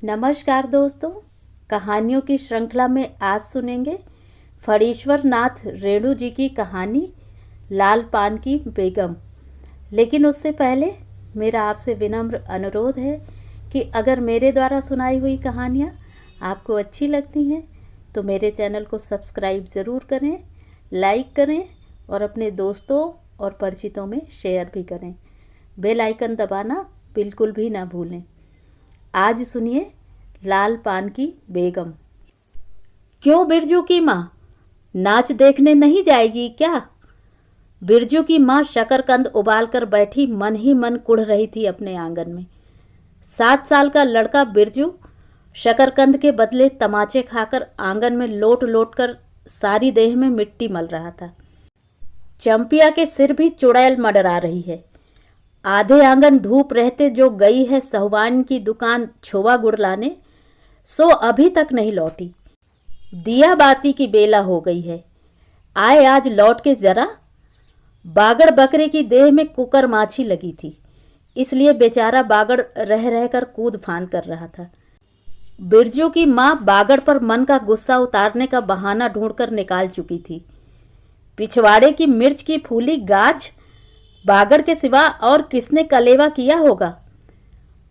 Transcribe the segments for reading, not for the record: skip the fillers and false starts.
नमस्कार दोस्तों, कहानियों की श्रृंखला में आज सुनेंगे फणीश्वर नाथ रेणु जी की कहानी लाल पान की बेगम। लेकिन उससे पहले मेरा आपसे विनम्र अनुरोध है कि अगर मेरे द्वारा सुनाई हुई कहानियाँ आपको अच्छी लगती हैं तो मेरे चैनल को सब्सक्राइब ज़रूर करें, लाइक करें और अपने दोस्तों और परिचितों में शेयर भी करें। बेल आइकन दबाना बिल्कुल भी ना भूलें। आज सुनिए लाल पान की बेगम। क्यों बिरजू की माँ नाच देखने नहीं जाएगी क्या? बिरजू की माँ शकरकंद उबालकर बैठी मन ही मन कुढ़ रही थी अपने आंगन में। 7 साल का लड़का बिरजू शकरकंद के बदले तमाचे खाकर आंगन में लोट लोट कर सारी देह में मिट्टी मल रहा था। चंपिया के सिर भी चुड़ैल मंडरा रही है। आधे आंगन धूप रहते जो गई है सहुआन की दुकान छोवा गुड़ लाने, सो अभी तक नहीं लौटी। दिया बाती की बेला हो गई है, आए आज लौट के जरा। बागड़ बकरे की देह में कुकर माछी लगी थी, इसलिए बेचारा बागड़ रह रहकर कूद फान कर रहा था। बिरजू की माँ बागड़ पर मन का गुस्सा उतारने का बहाना ढूंढकर निकाल चुकी थी। पिछवाड़े की मिर्च की फूली गाज बागड़ के सिवा और किसने कलेवा किया होगा।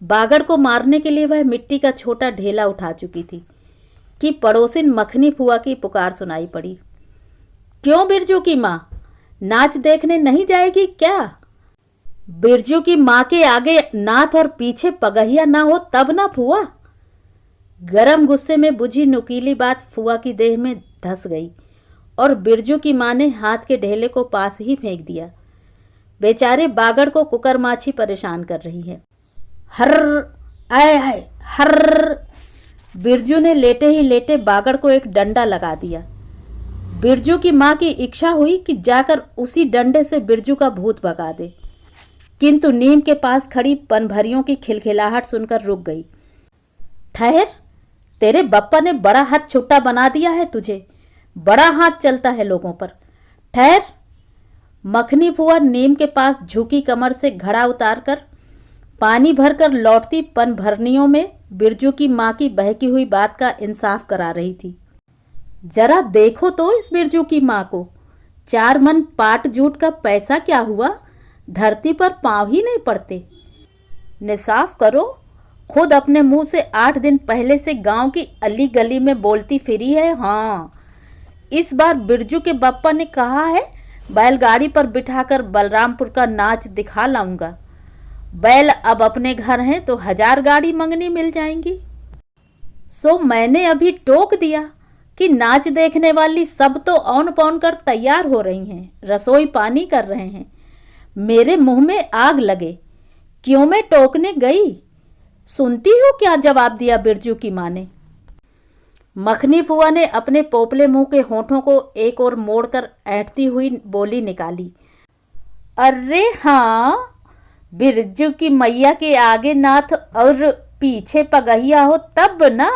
बागड़ को मारने के लिए वह मिट्टी का छोटा ढेला उठा चुकी थी कि पड़ोसिन मखनी फुआ की पुकार सुनाई पड़ी। क्यों बिरजू की माँ नाच देखने नहीं जाएगी क्या? बिरजू की माँ के आगे नाथ और पीछे पगहिया ना हो तब ना फुआ। गरम गुस्से में बुझी नुकीली बात फुआ की देह में धस गई और बिरजू की माँ ने हाथ के ढेले को पास ही फेंक दिया। बेचारे बागड़ को कुकर माछी परेशान कर रही है। हर आए आए हर। बिरजू ने लेटे ही लेटे बागड़ को एक डंडा लगा दिया। बिरजू की माँ की इच्छा हुई कि जाकर उसी डंडे से बिरजू का भूत भगा दे, किंतु नीम के पास खड़ी पनभरियों की खिलखिलाहट सुनकर रुक गई। ठहर, तेरे बप्पा ने बड़ा हाथ छुट्टा बना दिया है तुझे, बड़ा हाथ चलता है लोगों पर। ठहर। मखनी फुआ नीम के पास झुकी कमर से घड़ा उतारकर पानी भरकर लौटती पनभरनियों में बिरजू की माँ की बहकी हुई बात का इंसाफ करा रही थी। जरा देखो तो इस बिरजू की माँ को, 4 मन पाट जूट का पैसा क्या हुआ, धरती पर पांव ही नहीं पड़ते। निसाफ करो, खुद अपने मुंह से 8 दिन पहले से गांव की अली गली में बोलती फिरी है। हाँ, इस बार बिरजू के बप्पा ने कहा है बैलगाड़ी पर बिठाकर बलरामपुर का नाच दिखा लाऊंगा। बैल अब अपने घर हैं तो 1000 गाड़ी मंगनी मिल जाएंगी। सो मैंने अभी टोक दिया कि नाच देखने वाली सब तो औन पौन कर तैयार हो रही हैं, रसोई पानी कर रहे हैं। मेरे मुंह में आग लगे, क्यों मैं टोकने गई? सुनती हो क्या जवाब दिया बिरजू की माँ ने। मखनी फुआ ने अपने पोपले मुंह के होठों को एक ओर मोड़कर ऐंठती हुई बोली निकाली। अरे हाँ, बिरजू की मैया के आगे नाथ और पीछे पगहिया हो तब ना।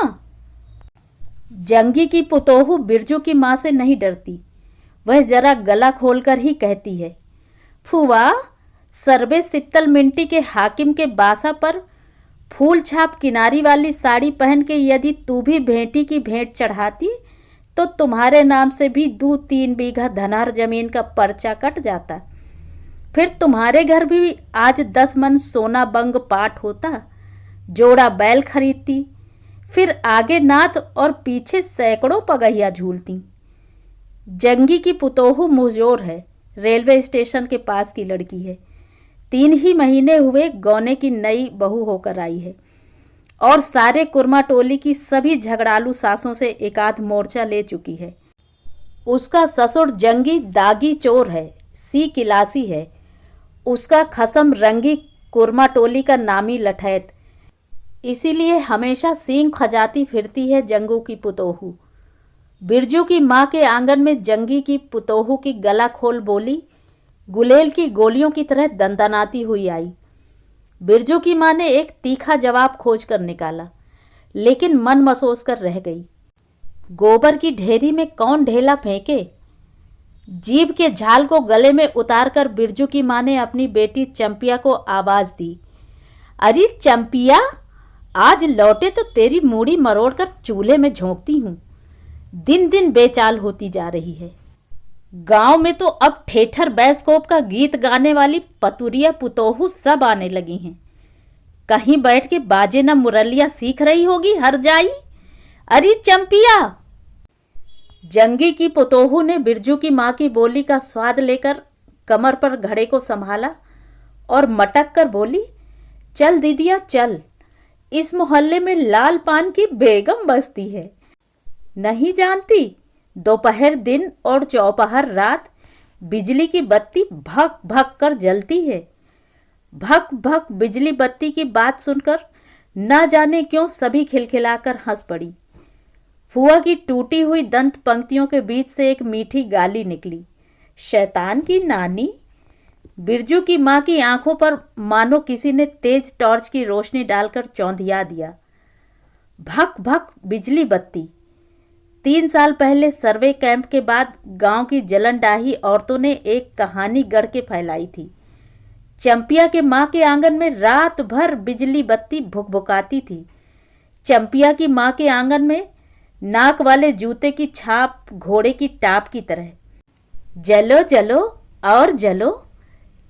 जंगी की पुतोहू बिरजू की माँ से नहीं डरती, वह जरा गला खोलकर ही कहती है। फुआ, सरबे सित्तल मिंटी के हाकिम के बासा पर फूल छाप किनारी वाली साड़ी पहन के यदि तू भी भेंटी की भेंट चढ़ाती तो तुम्हारे नाम से भी 2-3 बीघा धनार जमीन का पर्चा कट जाता। फिर तुम्हारे घर भी आज 10 मन सोना बंग पाट होता, जोड़ा बैल खरीदती, फिर आगे नाथ और पीछे सैकड़ों पगहिया झूलती। जंगी की पुतोहू मुहजोर है, रेलवे स्टेशन के पास की लड़की है। 3 ही महीने हुए गौने की नई बहू होकर आई है और सारे कुर्मा टोली की सभी झगड़ालू सासों से एकाध मोर्चा ले चुकी है। उसका ससुर जंगी दागी चोर है, सी किलासी है। उसका खसम रंगी कुर्मा टोली का नामी लठैत, इसीलिए हमेशा सींग खजाती फिरती है जंगू की पुतोहू। बिरजू की माँ के आंगन में जंगी की पुतोहू की गला खोल बोली गुलेल की गोलियों की तरह दंदनाती हुई आई। बिरजू की माँ ने एक तीखा जवाब खोज कर निकाला, लेकिन मन मसोस कर रह गई। गोबर की ढेरी में कौन ढेला फेंके? जीभ के झाल को गले में उतारकर बिरजू की माँ ने अपनी बेटी चंपिया को आवाज दी। अरे चंपिया, आज लौटे तो तेरी मूड़ी मरोड़कर चूल्हे में झोंकती हूँ। दिन दिन बेचाल होती जा रही है। गांव में तो अब ठेठर बैस्कोप का गीत गाने वाली पतुरिया पुतोहू सब आने लगी हैं। कहीं बैठ के बाजे न मुरलिया सीख रही होगी हर जाई। अरे चंपिया! जंगी की पुतोहू ने बिरजू की माँ की बोली का स्वाद लेकर कमर पर घड़े को संभाला और मटक कर बोली, चल दीदिया चल, इस मोहल्ले में लाल पान की बेगम बसती है। नहीं जानती, दोपहर दिन और चौपहर रात बिजली की बत्ती भक भक कर जलती है। भक भक बिजली बत्ती की बात सुनकर न जाने क्यों सभी खिलखिलाकर हंस पड़ी। फुआ की टूटी हुई दंत पंक्तियों के बीच से एक मीठी गाली निकली, शैतान की नानी। बिरजू की माँ की आंखों पर मानो किसी ने तेज टॉर्च की रोशनी डालकर चौंधिया दिया। भक भक बिजली बत्ती। 3 साल पहले सर्वे कैंप के बाद गांव की जलन डाही औरतों ने एक कहानी गढ़ के फैलाई थी। चंपिया के माँ के आंगन में रात भर बिजली बत्ती भुकभुकाती थी। चंपिया की माँ के आंगन में नाक वाले जूते की छाप घोड़े की टाप की तरह। जलो जलो और जलो।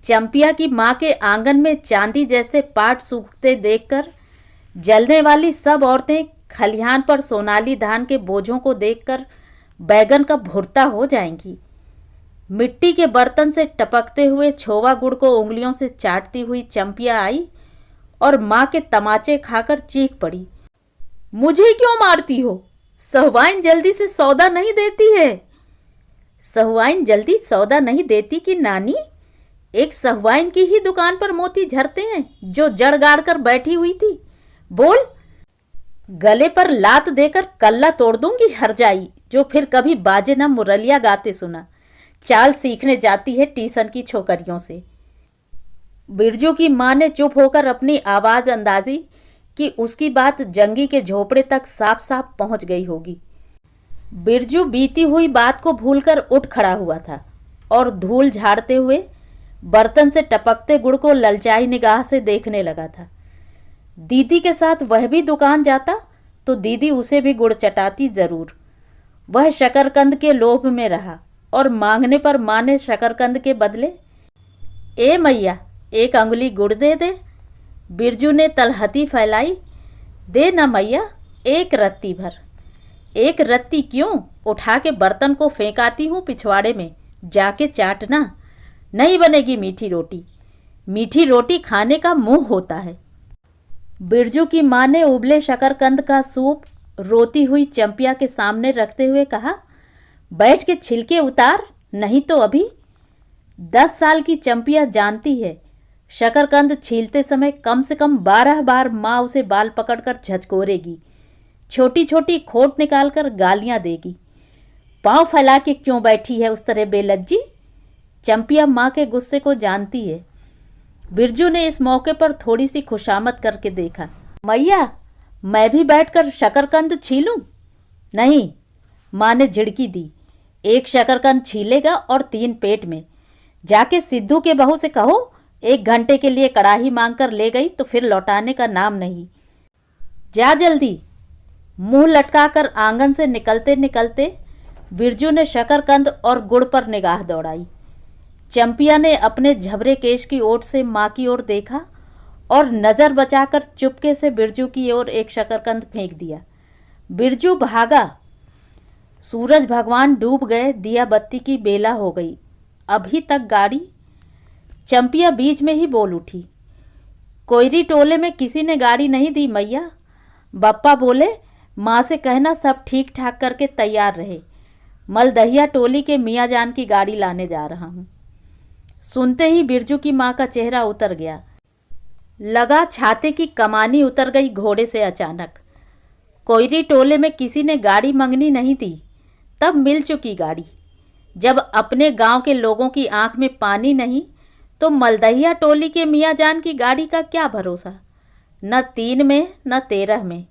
चंपिया की माँ के आंगन में चांदी जैसे पाट सूखते देखकर जलने वाली सब औरतें खलिहान पर सोनाली धान के बोझों को देखकर बैगन का भुर्ता हो जाएंगी। मिट्टी के बर्तन से टपकते हुए छोवा गुड़ को उंगलियों से चाटती हुई चंपिया आई और माँ के तमाचे खाकर चीख पड़ी, मुझे क्यों मारती हो? सहुआइन जल्दी से सौदा नहीं देती है। सहुआइन जल्दी सौदा नहीं देती कि नानी? एक सहुआइन की ही दुकान पर मोती झरते हैं जो जड़ गाड़ कर बैठी हुई थी। बोल। गले पर लात देकर कल्ला तोड़ दूंगी हरजाई, जो फिर कभी बाजे न मुरलिया गाते सुना। चाल सीखने जाती है टीसन की छोकरियों से। बिरजू की माँ ने चुप होकर अपनी आवाज अंदाजी कि उसकी बात जंगी के झोपड़े तक साफ साफ पहुंच गई होगी। बिरजू बीती हुई बात को भूलकर उठ खड़ा हुआ था और धूल झाड़ते हुए बर्तन से टपकते गुड़ को ललचाई निगाह से देखने लगा था। दीदी के साथ वह भी दुकान जाता तो दीदी उसे भी गुड़ चटाती जरूर। वह शकरकंद के लोभ में रहा और मांगने पर माँ ने शकरकंद के बदले, ए मैया एक अंगुली गुड़ दे दे। बिरजू ने तलहती फैलाई, दे ना मैया, एक रत्ती भर। एक रत्ती क्यों? उठा के बर्तन को फेंकाती हूँ पिछवाड़े में, जाके चाटना। नहीं बनेगी मीठी रोटी। मीठी रोटी खाने का मुंह होता है। बिरजू की माँ ने उबले शकरकंद का सूप रोती हुई चंपिया के सामने रखते हुए कहा, बैठ के छिलके उतार, नहीं तो अभी। 10 साल की चंपिया जानती है शकरकंद छीलते समय कम से कम 12 बार माँ उसे बाल पकड़कर झचकोरेगी, छोटी छोटी खोट निकालकर गालियां देगी। पांव फैला के क्यों बैठी है उस तरह बेलज्जी? चंपिया माँ के गुस्से को जानती है। बिरजू ने इस मौके पर थोड़ी सी खुशामद करके देखा, मैया मैं भी बैठकर शकरकंद छीलूं? नहीं, माँ ने झिड़की दी। एक शकरकंद छीलेगा और 3 पेट में। जाके सिद्धू के बहू से कहो 1 घंटे के लिए कड़ाही मांग कर ले गई तो फिर लौटाने का नाम नहीं। जा जल्दी। मुंह लटकाकर आंगन से निकलते निकलते बिरजू ने शकरकंद और गुड़ पर निगाह दौड़ाई। चंपिया ने अपने झबरे केश की ओट से माँ की ओर देखा और नज़र बचाकर चुपके से बिरजू की ओर एक शकरकंद फेंक दिया। बिरजू भागा। सूरज भगवान डूब गए, दिया बत्ती की बेला हो गई। अभी तक गाड़ी। चंपिया बीच में ही बोल उठी, कोयरी टोले में किसी ने गाड़ी नहीं दी मैया। बप्पा बोले माँ से कहना सब ठीक ठाक करके तैयार रहे, मलदहिया टोली के मियाँ जान की गाड़ी लाने जा रहा हूँ। सुनते ही बिरजू की माँ का चेहरा उतर गया। लगा छाते की कमानी उतर गई घोड़े से अचानक। कोयरी टोले में किसी ने गाड़ी मंगनी नहीं दी, तब मिल चुकी गाड़ी। जब अपने गांव के लोगों की आंख में पानी नहीं तो मलदहिया टोली के मियाँ जान की गाड़ी का क्या भरोसा। न 3 में न 13 में।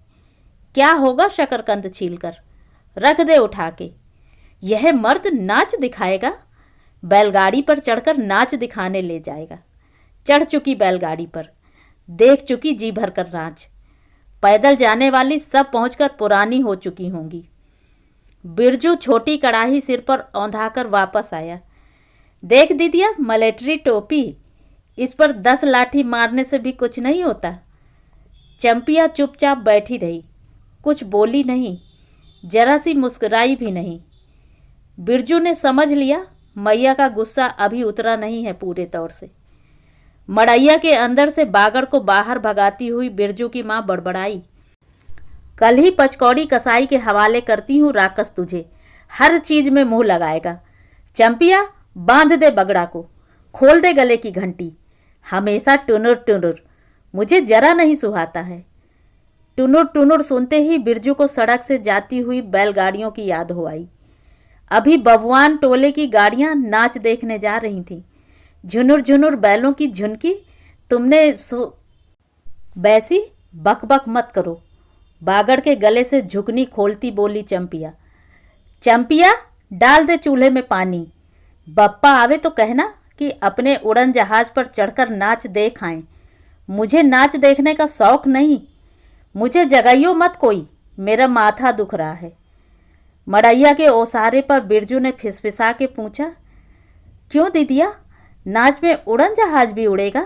क्या होगा शकरकंद छीलकर? रख दे उठा के। यह मर्द नाच दिखाएगा। बैलगाड़ी पर चढ़कर नाच दिखाने ले जाएगा। चढ़ चुकी बैलगाड़ी पर, देख चुकी जी भर कर नाच। पैदल जाने वाली सब पहुंचकर पुरानी हो चुकी होंगी। बिरजू छोटी कड़ाही सिर पर औंधाकर वापस आया। देख दीदिया, मलेट्री टोपी, इस पर 10 लाठी मारने से भी कुछ नहीं होता। चंपिया चुपचाप बैठी रही, कुछ बोली नहीं, जरा सी मुस्कुराई भी नहीं। बिरजू ने समझ लिया मैया का गुस्सा अभी उतरा नहीं है पूरे तौर से। मड़ैया के अंदर से बागड़ को बाहर भगाती हुई बिरजू की माँ बड़बड़ाई, कल ही पचकौड़ी कसाई के हवाले करती हूँ राकस तुझे, हर चीज में मुंह लगाएगा। चंपिया, बांध दे बगड़ा को, खोल दे गले की घंटी, हमेशा टुनुर टुनुर, मुझे जरा नहीं सुहाता है। टुनुर टुनुर सुनते ही बिरजू को सड़क से जाती हुई बैलगाड़ियों की याद हो आई। अभी बबुआन टोले की गाड़ियां नाच देखने जा रही थीं। झुनुर झुनुर बैलों की झुनकी, तुमने बैसी, बकबक मत करो, बागड़ के गले से झुकनी खोलती बोली चंपिया। चंपिया, डाल दे चूल्हे में पानी, बप्पा आवे तो कहना कि अपने उड़न जहाज पर चढ़कर नाच देख आए। मुझे नाच देखने का शौक नहीं, मुझे जगाइयो मत कोई, मेरा माथा दुख रहा है। मड़ैया के ओसारे पर बिरजू ने फिसफिसा के पूछा, क्यों दीदिया, नाच में उड़न जहाज भी उड़ेगा?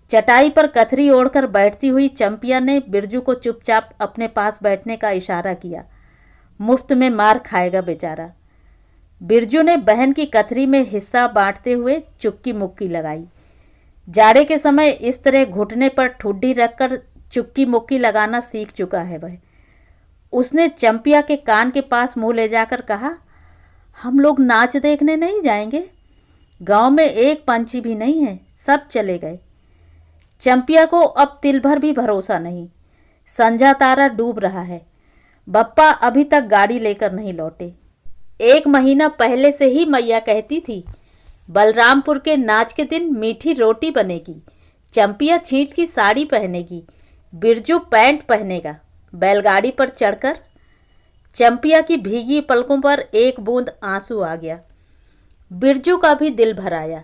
चटाई पर कथरी ओढ़कर बैठती हुई चंपिया ने बिरजू को चुपचाप अपने पास बैठने का इशारा किया। मुफ्त में मार खाएगा बेचारा। बिरजू ने बहन की कथरी में हिस्सा बांटते हुए चुक्की मुक्की लगाई। जाड़े के समय इस तरह घुटने पर ठुड्डी रखकर चुक्की मुक्की लगाना सीख चुका है वह। उसने चंपिया के कान के पास मुंह ले जाकर कहा, हम लोग नाच देखने नहीं जाएंगे? गांव में एक पंछी भी नहीं है, सब चले गए। चंपिया को अब तिल भर भी भरोसा नहीं। संझा तारा डूब रहा है, बप्पा अभी तक गाड़ी लेकर नहीं लौटे। 1 महीना पहले से ही मैया कहती थी, बलरामपुर के नाच के दिन मीठी रोटी बनेगी, चंपिया छींट की साड़ी पहनेगी, बिरजू पैंट पहनेगा। बैलगाड़ी पर चढ़कर चंपिया की भीगी पलकों पर एक बूंद आंसू आ गया। बिरजू का भी दिल भर आया।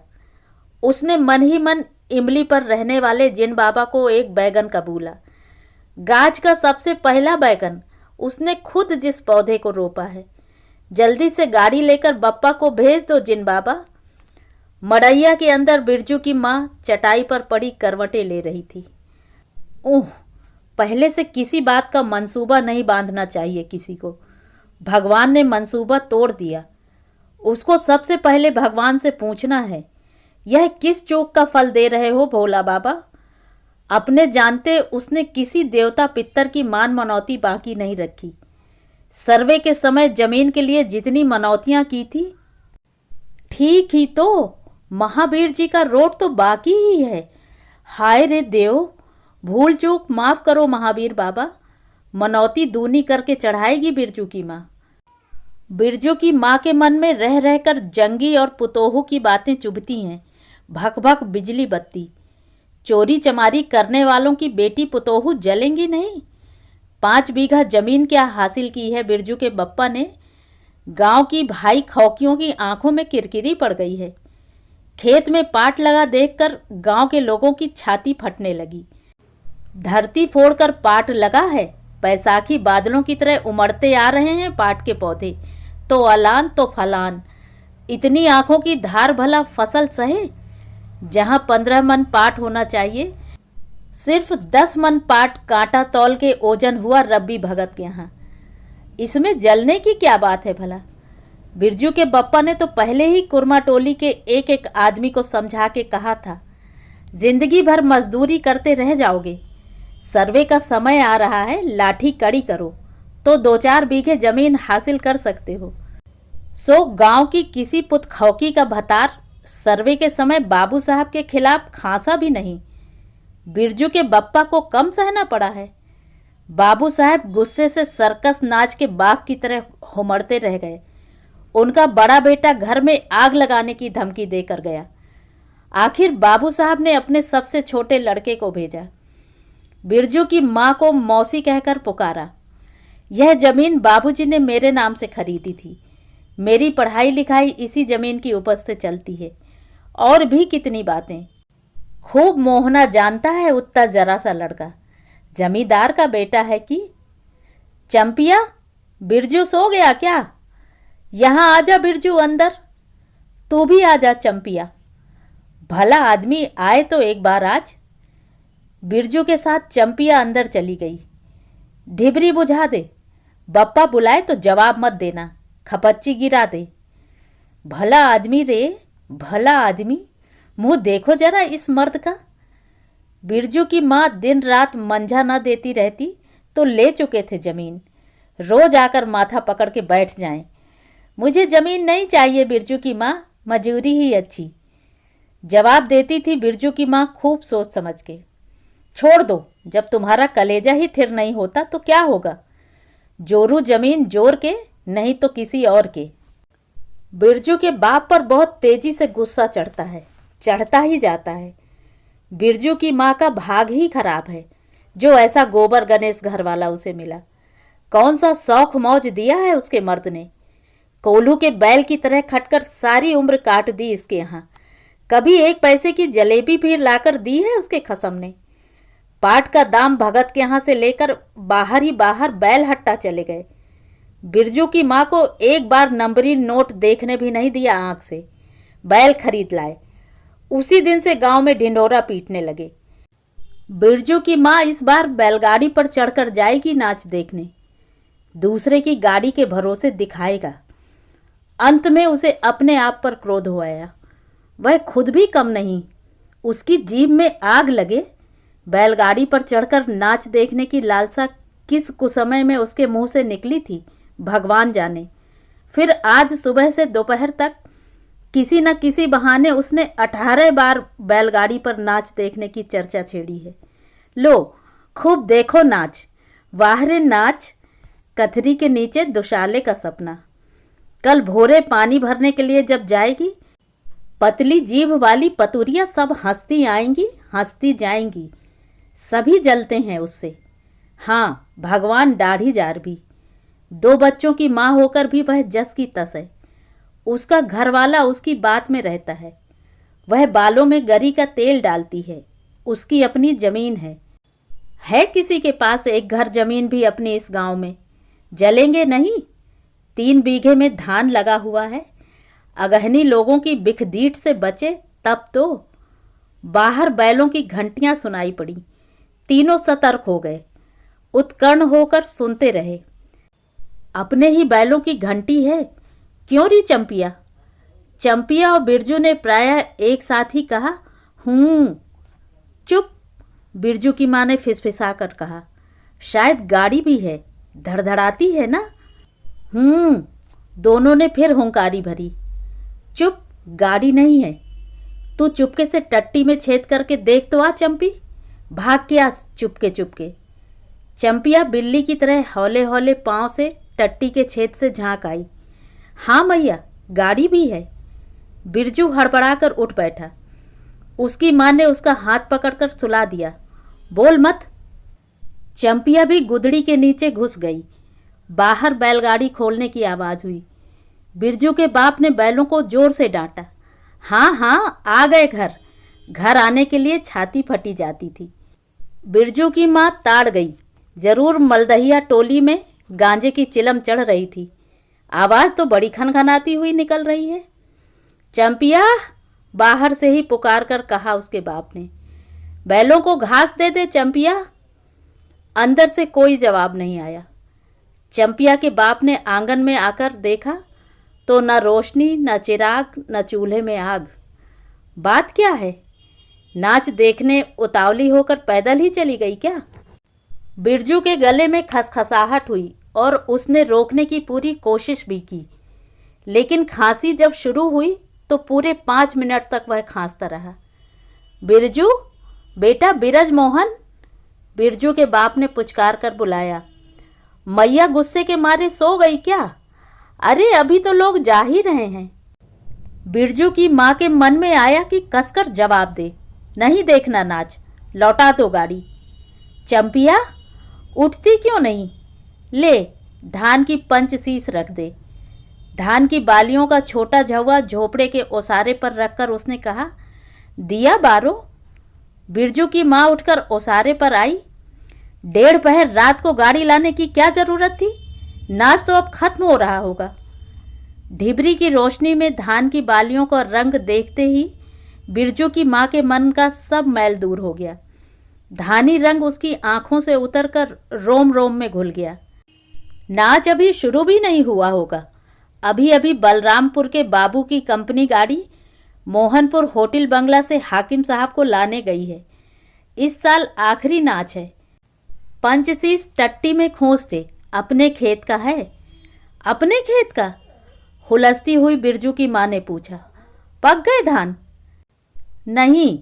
उसने मन ही मन इमली पर रहने वाले जिन बाबा को एक बैगन कबूला। गाज का सबसे पहला बैगन उसने खुद जिस पौधे को रोपा है। जल्दी से गाड़ी लेकर बप्पा को भेज दो जिन बाबा। मड़ैया के अंदर बिरजू की माँ चटाई पर पड़ी करवटें ले रही थी। पहले से किसी बात का मंसूबा नहीं बांधना चाहिए किसी को। भगवान ने मंसूबा तोड़ दिया। उसको सबसे पहले भगवान से पूछना है, यह किस चूक का फल दे रहे हो भोला बाबा? अपने जानते उसने किसी देवता पितर की मान मनौती बाकी नहीं रखी। सर्वे के समय जमीन के लिए जितनी मनौतियां की थी, ठीक ही तो महावीर जी का रोड तो बाकी ही है। हाय रे देव, भूल चूक माफ करो महावीर बाबा। मनौती दूनी करके चढ़ाएगी बिरजू की माँ। बिरजू की माँ के मन में रह रहकर जंगी और पुतोहू की बातें चुभती हैं। भक भक बिजली बत्ती। चोरी चमारी करने वालों की बेटी पुतोहू जलेंगी नहीं। 5 बीघा जमीन क्या हासिल की है बिरजू के बप्पा ने। गांव की भाई खौकियों की आंखों में किरकिरी पड़ गई है। खेत में पाट लगा देखकर गांव के लोगों की छाती फटने लगी। धरती फोड़कर पाट लगा है। बैसाखी बादलों की तरह उमड़ते आ रहे हैं पाट के पौधे, तो अलान तो फलान। इतनी आंखों की धार भला फसल सहे। जहां 15 मन पाट होना चाहिए, सिर्फ 10 मन पाट कांटा तौल के ओजन हुआ रब्बी भगत के यहाँ। इसमें जलने की क्या बात है भला? बिरजू के बप्पा ने तो पहले ही कुरमा टोली के एक एक आदमी को समझा के कहा था, जिंदगी भर मजदूरी करते रह जाओगे। सर्वे का समय आ रहा है, लाठी कड़ी करो तो 2-4 बीघे जमीन हासिल कर सकते हो। सो गांव की किसी पुत खौकी का भतार सर्वे के समय बाबू साहब के खिलाफ खांसा भी नहीं। बिरजू के बप्पा को कम सहना पड़ा है। बाबू साहब गुस्से से सर्कस नाच के बाघ की तरह हुमड़ते रह गए। उनका बड़ा बेटा घर में आग लगाने की धमकी देकर गया। आखिर बाबू साहब ने अपने सबसे छोटे लड़के को भेजा। बिरजू की माँ को मौसी कहकर पुकारा। यह जमीन बाबूजी ने मेरे नाम से खरीदी थी। मेरी पढ़ाई लिखाई इसी जमीन की उपज से चलती है। और भी कितनी बातें। खूब मोहना जानता है उतना जरा सा लड़का। जमींदार का बेटा है कि। चंपिया, बिरजू सो गया क्या? यहाँ आजा बिरजू अंदर। तू भी आजा चंपिया। भला आदमी आए तो एक बार आज। बिरजू के साथ चंपिया अंदर चली गई। ढिबरी बुझा दे, बप्पा बुलाए तो जवाब मत देना, खपच्ची गिरा दे। भला आदमी रे, भला आदमी, मुंह देखो जरा इस मर्द का। बिरजू की माँ दिन रात मंझा न देती रहती तो ले चुके थे जमीन। रोज आकर माथा पकड़ के बैठ जाएं। मुझे जमीन नहीं चाहिए बिरजू की माँ, मजूरी ही अच्छी। जवाब देती थी बिरजू की माँ खूब सोच समझ के। छोड़ दो, जब तुम्हारा कलेजा ही थिर नहीं होता तो क्या होगा। जोरू जमीन जोर के, नहीं तो किसी और के। बिरजू के बाप पर बहुत तेजी से गुस्सा चढ़ता है, चढ़ता ही जाता है। बिरजू की माँ का भाग ही खराब है जो ऐसा गोबर गणेश घर वाला उसे मिला। कौन सा शौक मौज दिया है उसके मर्द ने। कोल्हू के बैल की तरह खटकर सारी उम्र काट दी इसके यहाँ। कभी एक पैसे की जलेबी भी लाकर दी है उसके खसम ने। पाट का दाम भगत के यहाँ से लेकर बाहर ही बाहर बैल हट्टा चले गए। बिरजू की माँ को एक बार नंबरी नोट देखने भी नहीं दिया आंख से। बैल खरीद लाए। उसी दिन से गांव में ढिंढोरा पीटने लगे। बिरजू की माँ इस बार बैलगाड़ी पर चढ़कर जाएगी नाच देखने। दूसरे की गाड़ी के भरोसे दिखाएगा। अंत में उसे अपने आप पर क्रोध हो आया। वह खुद भी कम नहीं, उसकी जीभ में आग लगे। बैलगाड़ी पर चढ़कर नाच देखने की लालसा किस कुसमय में उसके मुंह से निकली थी भगवान जाने। फिर आज सुबह से दोपहर तक किसी न किसी बहाने उसने 18 बार बैलगाड़ी पर नाच देखने की चर्चा छेड़ी है। लो खूब देखो नाच, वाहरे नाच, कथरी के नीचे दुशाले का सपना। कल भोरे पानी भरने के लिए जब जाएगी, पतली जीभ वाली पतुरियाँ सब हंसती आएंगी, हंसती जाएंगी। सभी जलते हैं उससे। हाँ, भगवान दाढ़ी जार भी। 2 बच्चों की माँ होकर भी वह जस की तस है। उसका घरवाला उसकी बात में रहता है। वह बालों में गरी का तेल डालती है। उसकी अपनी जमीन है किसी के पास एक घर जमीन भी अपनी इस गांव में। जलेंगे नहीं। 3 बीघे में धान लगा हुआ है। अगहनी लोगों की बिखदीट से बचे तब तो। बाहर बैलों की घंटियां सुनाई पड़ी। तीनों सतर्क हो गए, उत्कर्ण होकर सुनते रहे। अपने ही बैलों की घंटी है क्यों री चंपिया? चंपिया और बिरजू ने प्रायः एक साथ ही कहा, हूँ। चुप, बिरजू की माँ ने फिसफिसा कर कहा। शायद गाड़ी भी है, धड़धड़ाती है ना। दोनों ने फिर हुंकारी भरी। चुप, गाड़ी नहीं है। तू चुपके से टट्टी में छेद करके देख तो आ चंपी। भाग के आ चुपके चुपके। चंपिया बिल्ली की तरह हौले हौले पांव से टट्टी के छेद से झांक आई। हाँ मैया, गाड़ी भी है। बिरजू हड़बड़ाकर उठ बैठा। उसकी माँ ने उसका हाथ पकड़कर सुला दिया। बोल मत। चंपिया भी गुदड़ी के नीचे घुस गई। बाहर बैलगाड़ी खोलने की आवाज़ हुई। बिरजू के बाप ने बैलों को जोर से डांटा। हाँ हाँ, आ गए घर। घर आने के लिए छाती फटी जाती थी। बिरजू की माँ ताड़ गई। जरूर मलदहिया टोली में गांजे की चिलम चढ़ रही थी। आवाज़ तो बड़ी खनखनाती हुई निकल रही है। चंपिया, बाहर से ही पुकार कर कहा उसके बाप ने। बैलों को घास दे दे चंपिया। अंदर से कोई जवाब नहीं आया। चंपिया के बाप ने आंगन में आकर देखा तो न रोशनी, न चिराग, न चूल्हे में आग। बात क्या है? नाच देखने उतावली होकर पैदल ही चली गई क्या? बिरजू के गले में खसखसाहट हुई और उसने रोकने की पूरी कोशिश भी की, लेकिन खांसी जब शुरू हुई तो पूरे 5 मिनट तक वह खांसता रहा। बिरजू, बेटा बिरज मोहन, बिरजू के बाप ने पुचकार कर बुलाया। मैया गुस्से के मारे सो गई क्या? अरे अभी तो लोग जा ही रहे हैं। बिरजू की माँ के मन में आया कि कसकर जवाब दे, नहीं देखना नाच, लौटा दो गाड़ी। चंपिया, उठती क्यों नहीं? ले, धान की पंचशीश रख दे। धान की बालियों का छोटा झौवा झोपड़े के ओसारे पर रखकर उसने कहा, दिया बारो। बिरजू की माँ उठकर ओसारे पर आई। डेढ़ पहर रात को गाड़ी लाने की क्या जरूरत थी? नाच तो अब खत्म हो रहा होगा। ढिबरी की रोशनी में धान की बालियों का रंग देखते ही बिरजू की माँ के मन का सब मैल दूर हो गया। धानी रंग उसकी आंखों से उतरकर रोम रोम में घुल गया। नाच अभी शुरू भी नहीं हुआ होगा। अभी अभी बलरामपुर के बाबू की कंपनी गाड़ी मोहनपुर होटल बंगला से हाकिम साहब को लाने गई है। इस साल आखिरी नाच है। पंचसीस टट्टी में खोस दे। अपने खेत का है। अपने खेत का? हुलसती हुई बिरजू की माँ ने पूछा। पक गए धान? नहीं,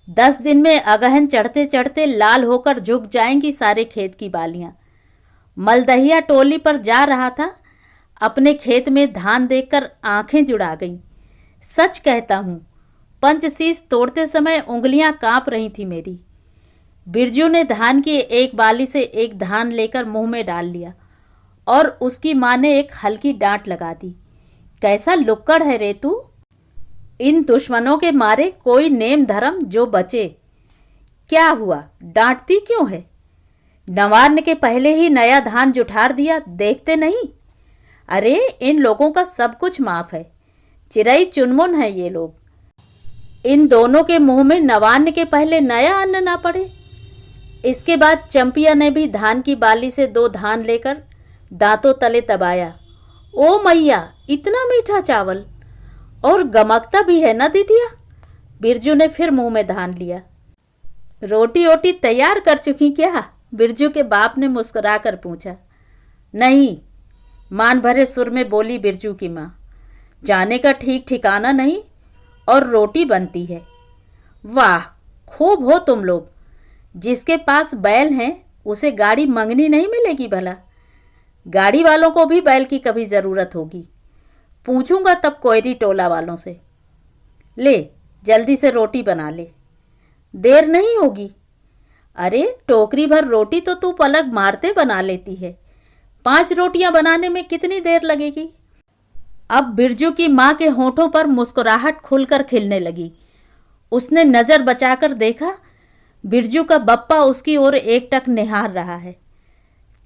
10 दिन में अगहन चढ़ते चढ़ते लाल होकर झुक जाएंगी सारे खेत की बालियां। मलदहिया टोली पर जा रहा था, अपने खेत में धान देखकर आंखें जुड़ा गईं। सच कहता हूँ, पंचसीस तोड़ते समय उंगलियां कांप रही थी मेरी। बिरजू ने धान की एक बाली से एक धान लेकर मुंह में डाल लिया और उसकी माँ ने एक हल्की डांट लगा दी। कैसा लुक्कड़ है रे तू? इन दुश्मनों के मारे कोई नेम धर्म जो बचे। क्या हुआ, डांटती क्यों है? नवान्न के पहले ही नया धान जुठार दिया, देखते नहीं? अरे इन लोगों का सब कुछ माफ है। चिरई चुनमुन है ये लोग। इन दोनों के मुंह में नवान्न के पहले नया अन्न ना पड़े। इसके बाद चंपिया ने भी धान की बाली से 2 धान लेकर दांतों तले दबाया। ओ मैया, इतना मीठा चावल! और गमकता भी है ना दीदिया? बिरजू ने फिर मुंह में धान लिया। रोटी ओटी तैयार कर चुकी क्या? बिरजू के बाप ने मुस्कुराकर पूछा। नहीं, मान भरे सुर में बोली बिरजू की माँ। जाने का ठीक ठिकाना नहीं और रोटी बनती है। वाह, खूब हो तुम लोग। जिसके पास बैल हैं उसे गाड़ी मंगनी नहीं मिलेगी भला? गाड़ी वालों को भी बैल की कभी ज़रूरत होगी। पूछूंगा तब कोयरी टोला वालों से। ले जल्दी से रोटी बना ले, देर नहीं होगी। अरे टोकरी भर रोटी तो तू पलक मारते बना लेती है। 5 रोटियां बनाने में कितनी देर लगेगी? अब बिरजू की माँ के होठों पर मुस्कुराहट खुलकर खिलने लगी। उसने नज़र बचाकर देखा, बिरजू का बप्पा उसकी ओर एकटक निहार रहा है।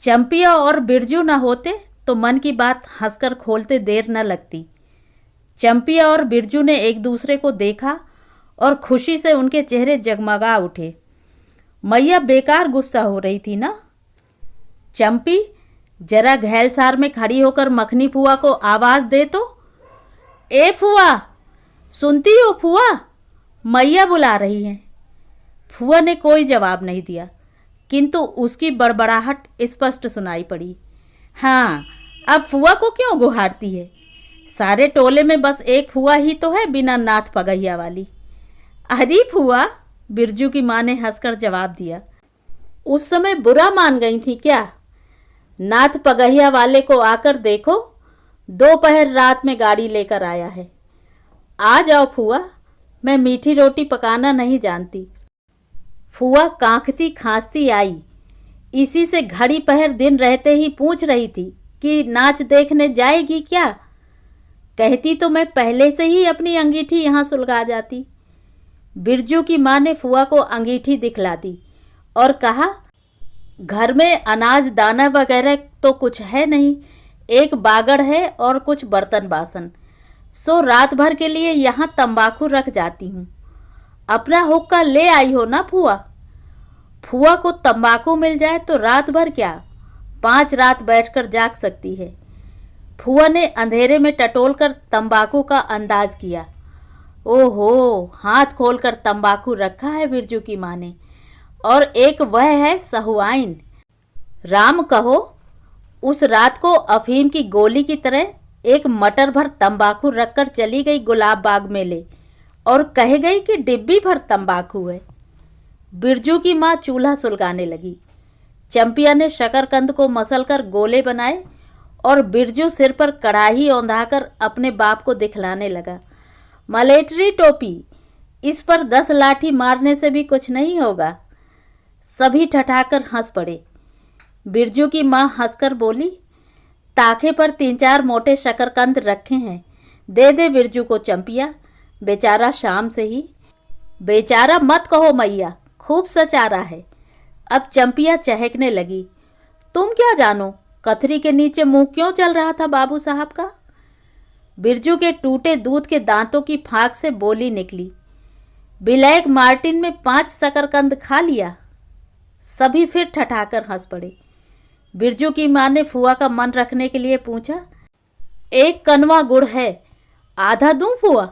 चंपिया और बिरजू न होते तो मन की बात हंसकर खोलते देर न लगती। चंपिया और बिरजू ने एक दूसरे को देखा और खुशी से उनके चेहरे जगमगा उठे। मैया बेकार गुस्सा हो रही थी ना? चंपी, जरा घैलसार में खड़ी होकर मखनी फुआ को आवाज दे तो। ए फुआ, सुनती हो फुआ? मैया बुला रही हैं। फुआ ने कोई जवाब नहीं दिया, किंतु उसकी बड़बड़ाहट स्पष्ट सुनाई पड़ी। हाँ, अब फुआ को क्यों गुहारती है? सारे टोले में बस एक फुआ ही तो है बिना नाथ पगहिया वाली। अरे फुआ, बिरजू की माँ ने हंसकर जवाब दिया। उस समय बुरा मान गई थी क्या? नाथ पगहिया वाले को आकर देखो, दोपहर रात में गाड़ी लेकर आया है। आ जाओ फुआ, मैं मीठी रोटी पकाना नहीं जानती। फुआ कांखती खांसती आई। इसी से घड़ी पहर दिन रहते ही पूछ रही थी कि नाच देखने जाएगी क्या? कहती तो मैं पहले से ही अपनी अंगीठी यहाँ सुलगा जाती। बिरजू की माँ ने फुआ को अंगीठी दिखला दी और कहा, घर में अनाज दाना वगैरह तो कुछ है नहीं, एक बागड़ है और कुछ बर्तन बासन, सो रात भर के लिए यहाँ तंबाकू रख जाती हूँ। अपना हुक्का ले आई हो ना फुआ? फुआ को तंबाकू मिल जाए तो रात भर क्या, 5 रात बैठकर जाग सकती है। फुआ ने अंधेरे में टटोलकर तंबाकू का अंदाज किया। ओहो, हाथ खोलकर तंबाकू रखा है बिरजू की माँ ने, और एक वह है सहुआइन। राम कहो, उस रात को अफीम की गोली की तरह एक मटर भर तंबाकू रखकर चली गई गुलाब बाग में ले, और कह गई कि डिब्बी भर तंबाकू है। बिरजू की माँ चूल्हा सुलगाने लगी। चंपिया ने शकरकंद को मसलकर गोले बनाए और बिरजू सिर पर कढ़ाई औंधाकर अपने बाप को दिखलाने लगा। मलेटरी टोपी, इस पर 10 लाठी मारने से भी कुछ नहीं होगा। सभी ठठाकर हंस पड़े। बिरजू की माँ हंसकर बोली, ताखे पर 3-4 मोटे शकरकंद रखे हैं, दे दे बिरजू को चंपिया, बेचारा शाम से ही। बेचारा मत कहो मैया, खूब सचारा है। अब चंपिया चहकने लगी। तुम क्या जानो कथरी के नीचे मुंह क्यों चल रहा था बाबू साहब का? बिरजू के टूटे दूध के दांतों की फांक से बोली निकली। ब्लैक मार्टिन में 5 शकरकंद खा लिया। सभी फिर ठठाकर हंस पड़े। बिरजू की मां ने फुआ का मन रखने के लिए पूछा, 1 कनवा गुड़ है, आधा दूं फुआ?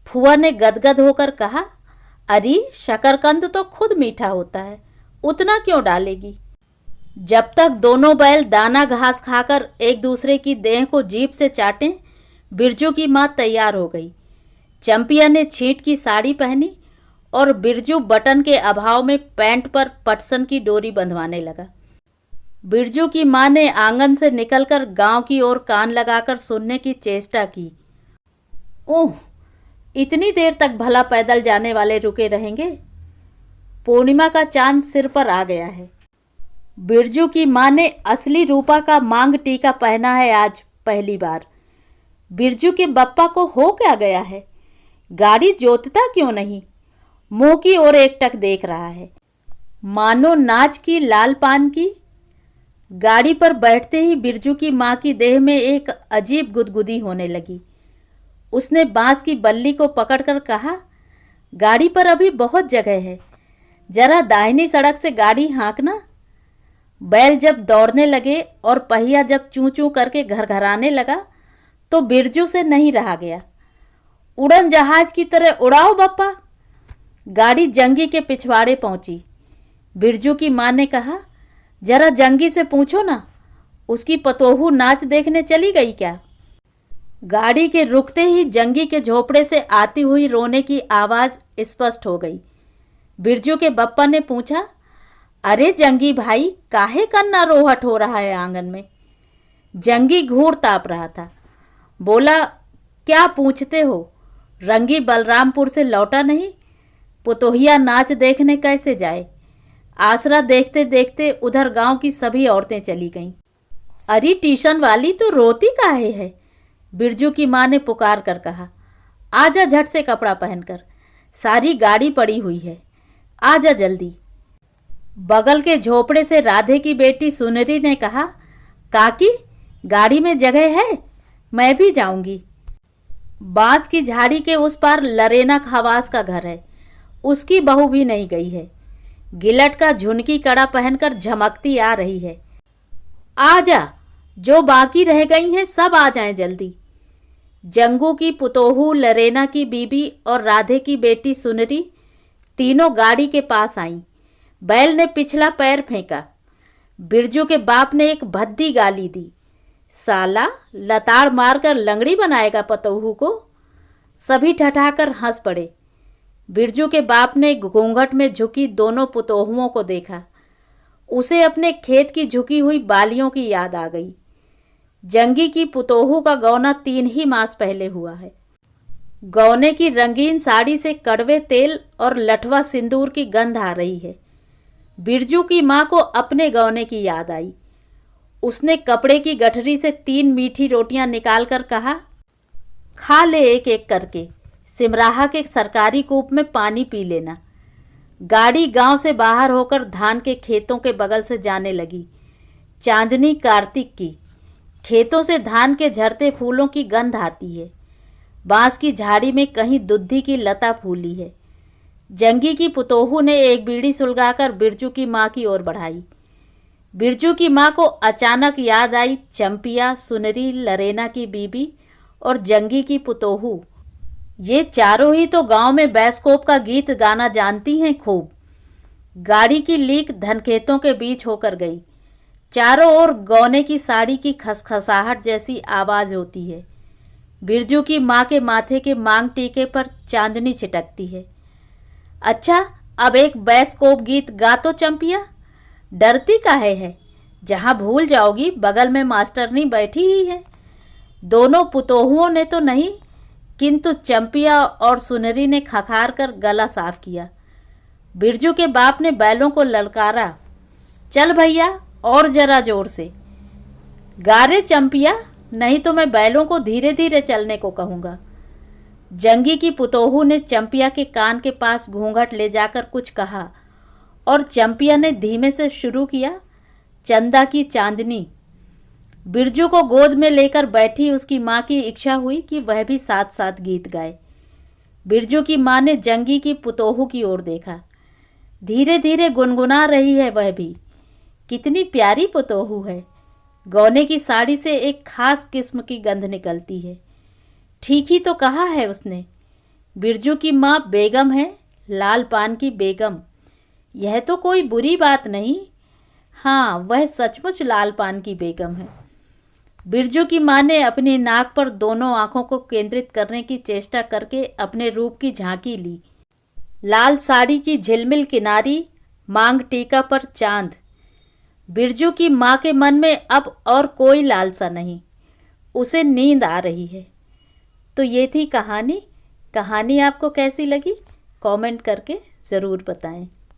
फुआ ने गदगद होकर कहा, अरे शकरकंद तो खुद मीठा होता है, उतना क्यों डालेगी? जब तक दोनों बैल दाना घास खाकर एक दूसरे की देह को जीभ से चाटें, बिरजू की मां तैयार हो गई। चंपिया ने छींट की साड़ी पहनी और बिरजू बटन के अभाव में पैंट पर पटसन की डोरी बंधवाने लगा। बिरजू की मां ने आंगन से निकलकर गांव की ओर कान लगाकर सुनने की चेष्टा की। ओह, इतनी देर तक भला पैदल जाने वाले रुके रहेंगे? पूर्णिमा का चांद सिर पर आ गया है। बिरजू की मां ने असली रूपा का मांग टीका पहना है आज पहली बार। बिरजू के बप्पा को हो क्या गया है? गाड़ी जोतता क्यों नहीं? मुंह की ओर एकटक देख रहा है, मानो नाच की लाल पान की। गाड़ी पर बैठते ही बिरजू की मां की देह में एक अजीब गुदगुदी होने लगी। उसने बांस की बल्ली को पकड़कर कहा, गाड़ी पर अभी बहुत जगह है, जरा दाहिनी सड़क से गाड़ी हाँकना। बैल जब दौड़ने लगे और पहिया जब चूं चूं करके घरघराने लगा तो बिरजू से नहीं रहा गया। उड़न जहाज की तरह उड़ाओ बप्पा। गाड़ी जंगी के पिछवाड़े पहुंची। बिरजू की मां ने कहा, जरा जंगी से पूछो ना, उसकी पतोहू नाच देखने चली गई क्या? गाड़ी के रुकते ही जंगी के झोपड़े से आती हुई रोने की आवाज स्पष्ट हो गई। बिरजू के बप्पा ने पूछा, अरे जंगी भाई, काहे कन्ना रोहट हो रहा है आंगन में? जंगी घूर ताप रहा था। बोला, क्या पूछते हो? रंगी बलरामपुर से लौटा नहीं, पुतोहिया नाच देखने कैसे जाए? आसरा देखते देखते उधर गांव की सभी औरतें चली गईं। अरे ट्यूशन वाली तो रोती काहे है? बिरजू की मां ने पुकार कर कहा, आजा झट से कपड़ा पहनकर, सारी गाड़ी पड़ी हुई है, आजा जल्दी। बगल के झोपड़े से राधे की बेटी सुनरी ने कहा, काकी गाड़ी में जगह है, मैं भी जाऊंगी। बांस की झाड़ी के उस पार लरेना खवास का घर है, उसकी बहू भी नहीं गई है। गिलट का झुनकी कड़ा पहनकर झमकती आ रही है। आजा, जो बाकी रह गई हैं सब आ जाएं जल्दी। जंगू की पुतोहू लरेना की बीबी और राधे की बेटी सुनरी तीनों गाड़ी के पास आईं। बैल ने पिछला पैर फेंका। बिरजू के बाप ने एक भद्दी गाली दी, साला लताड़ मारकर लंगड़ी बनाएगा पतोहू को। सभी ठठाकर हंस पड़े। बिरजू के बाप ने घूंघट में झुकी दोनों पुतोहुओं को देखा। उसे अपने खेत की झुकी हुई बालियों की याद आ गई। जंगी की पुतोहू का गौना 3 ही मास पहले हुआ है। गौने की रंगीन साड़ी से कड़वे तेल और लठवा सिंदूर की गंध आ रही है। बिरजू की मां को अपने गौने की याद आई। उसने कपड़े की गठरी से 3 मीठी रोटियां निकालकर कहा, खा ले एक एक करके, सिमराहा के सरकारी कूप में पानी पी लेना। गाड़ी गांव से बाहर होकर धान के खेतों के बगल से जाने लगी। चांदनी कार्तिक की, खेतों से धान के झरते फूलों की गंध आती है। बांस की झाड़ी में कहीं दुद्धि की लता फूली है। जंगी की पुतोहू ने एक बीड़ी सुलगाकर बिरजू की मां की ओर बढ़ाई। बिरजू की मां को अचानक याद आई चंपिया, सुनरी, लरेना की बीबी और जंगी की पुतोहू। ये चारों ही तो गांव में बैस्कोप का गीत गाना जानती हैं खूब। गाड़ी की लीक धनखेतों के बीच होकर गई। चारों ओर गौने की साड़ी की खसखसाहट जैसी आवाज होती है। बिरजू की मां के माथे के मांग टीके पर चांदनी छिटकती है। अच्छा, अब एक बैस्कोप गीत गा तो चंपिया, डरती काहे है? जहां भूल जाओगी बगल में मास्टरनी बैठी ही है। दोनों पुतोहुओं ने तो नहीं, किंतु चंपिया और सुनरी ने खखार कर गला साफ किया। बिरजू के बाप ने बैलों को ललकारा, चल भैया और जरा जोर से गा रे चंपिया, नहीं तो मैं बैलों को धीरे धीरे चलने को कहूँगा। जंगी की पुतोहू ने चंपिया के कान के पास घूंघट ले जाकर कुछ कहा और चंपिया ने धीमे से शुरू किया, चंदा की चांदनी। बिरजू को गोद में लेकर बैठी उसकी माँ की इच्छा हुई कि वह भी साथ साथ गीत गाए। बिरजू की माँ ने जंगी की पुतोहू की ओर देखा। धीरे धीरे गुनगुना रही है वह भी। कितनी प्यारी पुतोहू है। गौने की साड़ी से एक खास किस्म की गंध निकलती है। ठीक ही तो कहा है उसने। बिरजू की माँ बेगम है, लाल पान की बेगम। यह तो कोई बुरी बात नहीं। हाँ, वह सचमुच लाल पान की बेगम है। बिरजू की माँ ने अपनी नाक पर दोनों आंखों को केंद्रित करने की चेष्टा करके अपने रूप की झांकी ली। लाल साड़ी की झिलमिल किनारी, मांग टीका पर चांद। बिरजू की माँ के मन में अब और कोई लालसा नहीं। उसे नींद आ रही है। तो ये थी कहानी। कहानी आपको कैसी लगी कमेंट करके ज़रूर बताएं।